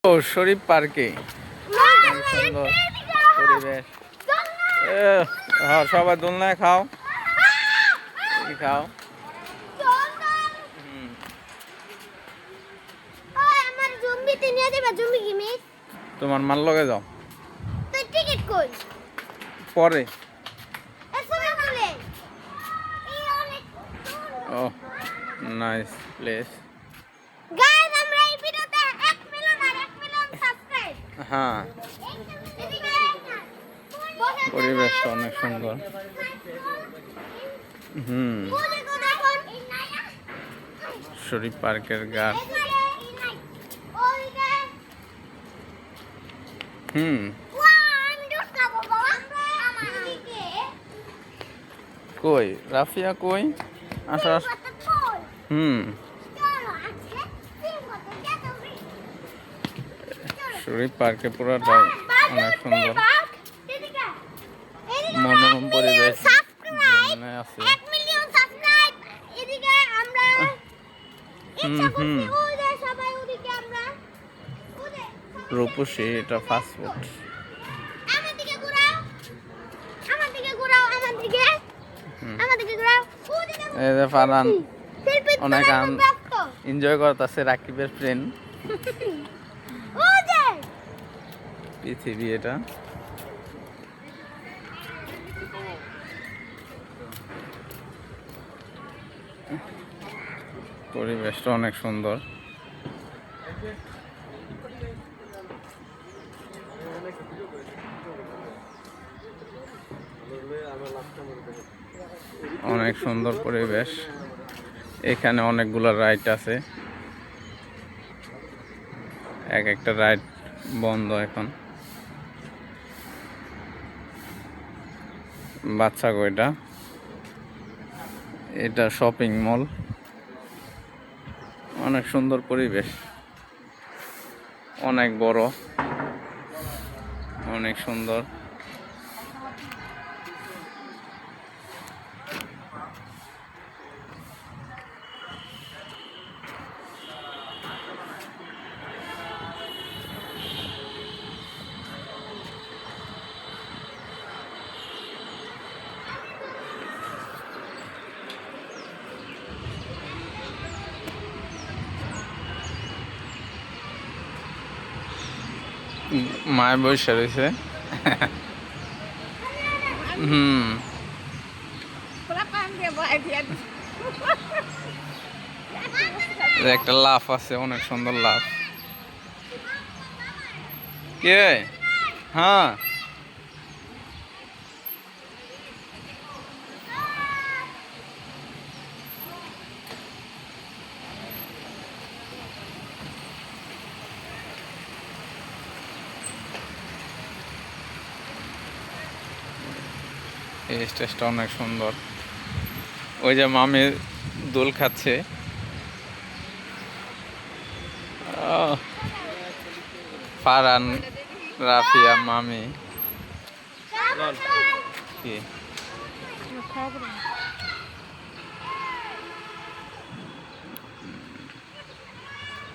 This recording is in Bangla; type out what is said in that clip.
ও শরীফ পার্কে সুন্দর পরিবেশ। হ্যাঁ সবাই দোলনায় খাও খাও। তোমার মাল লগে যাও পরে। ও নাইস প্লেস। হ্যাঁ পরিবেশটা অনেক সুন্দর। শরীফ পার্কের ঘাট। কই রাফিয়া কই আসা। শরীফ পার্কে পুরোটাই অনেক সুন্দর মনোরম পরিবেশ আছে। রূপসী এটা ফাস্টফুড। ফারহান অনেক এনজয় করতেছে রাকিবের ফ্রেন্ড। পৃথিবী এটা পরিবেশটা অনেক সুন্দর। অনেক সুন্দর পরিবেশ। এখানে অনেকগুলো রাইড আছে, এক একটা রাইড বন্ধ এখন। বাচ্চা কয়টা, এটা শপিং মল। অনেক সুন্দর পরিবেশ, অনেক বড়, অনেক সুন্দর। মায় বসে রয়েছে। একটা লাফ আছে, অনেক সুন্দর লাফ। কে? হ্যাঁ এই স্টেজটা অনেক সুন্দর। ওই যে মামি দোল খাচ্ছে। ফারহান, রাফিয়া, মামি। কি